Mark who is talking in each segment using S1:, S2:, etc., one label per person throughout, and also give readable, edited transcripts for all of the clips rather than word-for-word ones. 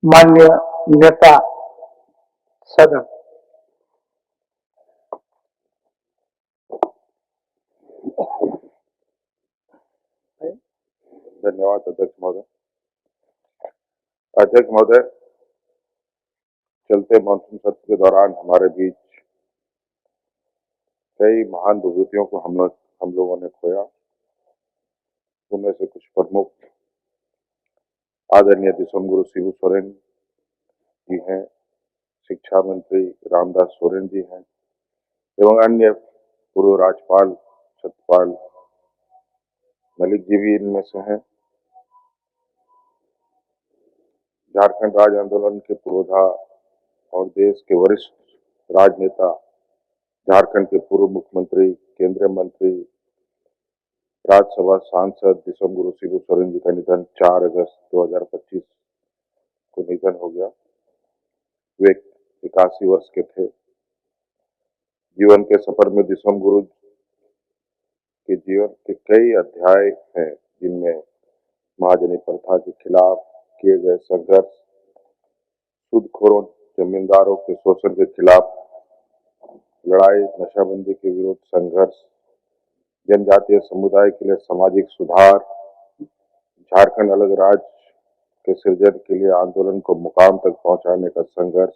S1: मान्य नेता सदन।
S2: धन्यवाद अध्यक्ष महोदय। अध्यक्ष महोदय, चलते मानसून सत्र के दौरान हमारे बीच कई महान विभूतियों को हम लोगों ने खोया। उनमें से कुछ प्रमुख आदरणीय दिसोम गुरु शिबू सोरेन जी हैं, शिक्षा मंत्री रामदास सोरेन जी हैं एवं अन्य पूर्व राज्यपाल सत्यपाल मलिक जी भी इनमें से हैं। झारखंड राज्य आंदोलन के पुरोधा और देश के वरिष्ठ राजनेता, झारखंड के पूर्व मुख्यमंत्री, केंद्रीय मंत्री, राज्यसभा सांसद दिसोम गुरु शिबू सोरेन जी का निधन 4 अगस्त 2025 को निधन हो गया। वे 81 वर्ष के थे। जीवन के सफर में दिसोम गुरु के जीवन के कई अध्याय हैं, जिनमें महाजनी प्रथा के खिलाफ किए गए संघर्ष, सूदखोरों जमींदारों के शोषण के खिलाफ लड़ाई, नशाबंदी के विरुद्ध संघर्ष, जनजातीय समुदाय के लिए सामाजिक सुधार, झारखंड अलग राज्य के सृजन के लिए आंदोलन को मुकाम तक पहुंचाने का संघर्ष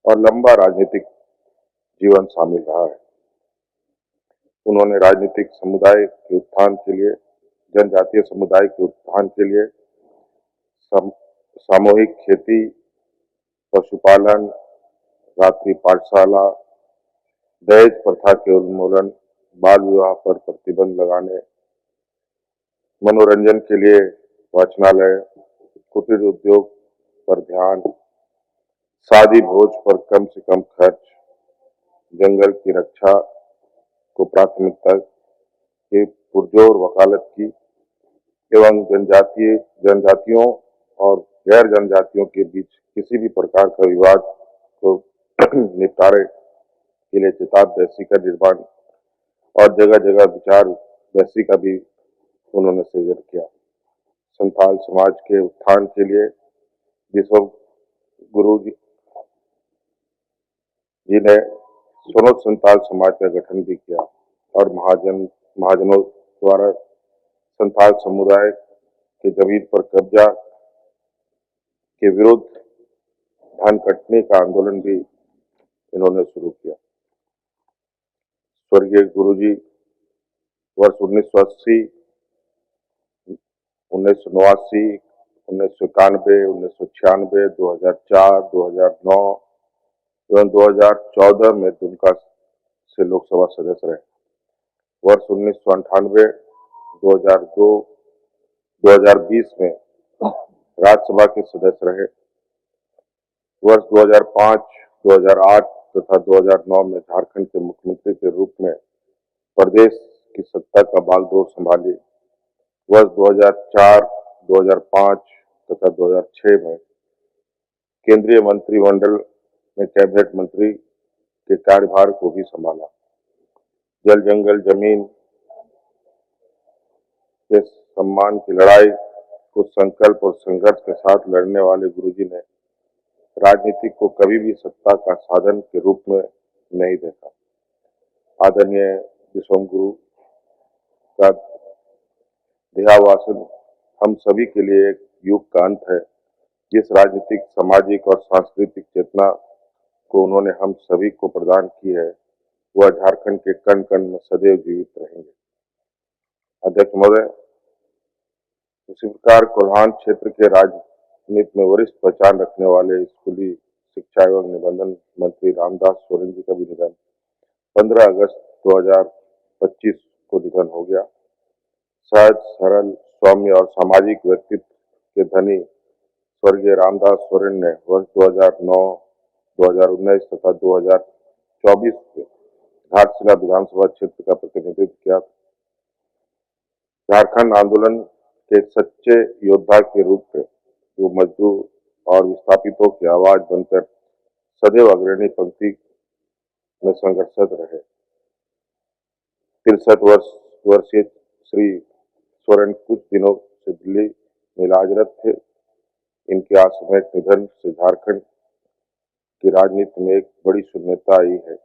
S2: और लंबा राजनीतिक जीवन शामिल रहा है। उन्होंने राजनीतिक समुदाय के उत्थान के लिए, जनजातीय समुदाय के उत्थान के लिए सामूहिक खेती, पशुपालन, रात्रि पाठशाला, दहेज प्रथा के उन्मूलन, बाल विवाह पर प्रतिबंध लगाने, मनोरंजन के लिए वाचनालय, कुटीर उद्योग पर ध्यान, शादी भोज पर कम से कम खर्च, जंगल की रक्षा को प्राथमिकता की पुरजोर वकालत की एवं जनजातियों और गैर जनजातियों के बीच किसी भी प्रकार का विवाद को निपटारे के लिए चिताब बैसी का निर्माण और जगह जगह विचार बैसी का भी उन्होंने सृजन किया। संथाल समाज के उत्थान के लिए दिसोम गुरु जी ने सोनोत संथाल समाज का गठन भी किया और महाजनों द्वारा संथाल समुदाय के जमीन पर कब्जा के विरुद्ध धन कटने का आंदोलन भी इन्होंने शुरू किया। स्वर्गीय गुरुजी वर्ष 1980, 1989, 1991, 1996, 2004, 2009 एवं 2014 में दुमका से लोकसभा सदस्य रहे। वर्ष 1998, 2002, 2020 में राज्यसभा के सदस्य रहे। वर्ष 2005, 2008 तथा 2009 में झारखंड के मुख्यमंत्री के रूप में प्रदेश की सत्ता का बागडोर संभाली। वर्ष 2004, 2005 तथा 2006 में केंद्रीय मंत्रिमंडल में कैबिनेट मंत्री के कार्यभार को भी संभाला। जल जंगल जमीन के सम्मान की लड़ाई को संकल्प और संघर्ष के साथ लड़ने वाले गुरुजी ने राजनीति को कभी भी सत्ता का साधन के रूप में नहीं देखा। आदरणीय दिसोम गुरु का देहावसान हम सभी के लिए एक युग का अंत है। जिस राजनीतिक, सामाजिक और सांस्कृतिक चेतना को उन्होंने हम सभी को प्रदान की है, वह झारखंड के कण कण में सदैव जीवित रहेंगे। अध्यक्ष महोदय, उसी प्रकार कोल्हान क्षेत्र के राजनीति में वरिष्ठ पहचान रखने वाले स्कूली शिक्षा एवं निबंधन मंत्री रामदास सोरेन जी का भी निधन 15 अगस्त 2025 को निधन हो गया। सहज, सरल, सौम्य और सामाजिक व्यक्तित्व के धनी स्वर्गीय रामदास सोरेन ने वर्ष 2009, 2019 तथा 2024 में घाटशिला विधानसभा क्षेत्र का प्रतिनिधित्व किया। झारखंड आंदोलन के सच्चे योद्धा के रूप में वो मजदूर और विस्थापितों की आवाज बनकर सदैव अग्रणी पंक्ति में संघर्षरत रहे। 63 वर्षीय श्री सोरेन कुछ दिनों से दिल्ली में इलाजरत थे। इनके आकस्मिक निधन से झारखंड की राजनीति में एक बड़ी शून्यता आई है,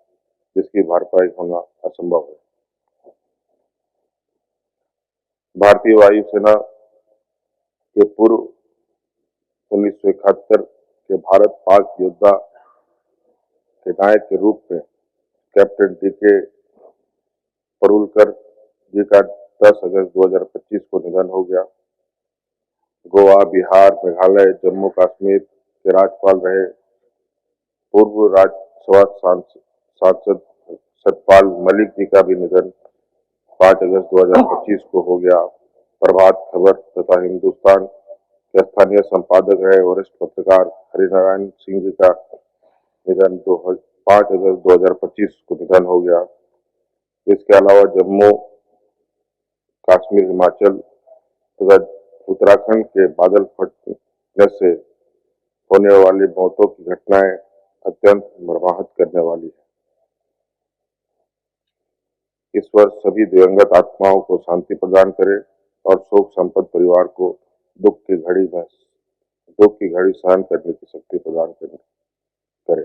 S2: जिसकी भरपाई होना असंभव है। भारतीय वायुसेना के पूर्व 1971 के भारत पाक योद्धा के नायक के रूप में कैप्टन डी.के. परुलकर जी का 10 अगस्त 2025 को निधन हो गया। गोवा, बिहार, मेघालय, जम्मू कश्मीर के राज्यपाल रहे पूर्व राज्यसभा सांसद सतपाल मलिक जी का भी निधन 5 अगस्त 2025 को हो गया। प्रभात खबर तथा हिंदुस्तान के स्थानीय संपादक रहे वरिष्ठ पत्रकार हरिनारायण सिंह जी का निधन 5 अगस्त 2025 को निधन हो गया। इसके अलावा जम्मू कश्मीर, हिमाचल तथा उत्तराखंड के बादल फटने से होने वाली मौतों की घटनाएं अत्यंत मर्माहत करने वाली है। इस वर्ष सभी दिवंगत आत्माओं को शांति प्रदान करे और शोक संपन्न परिवार को दुख की घड़ी सहन करने की शक्ति प्रदान करे।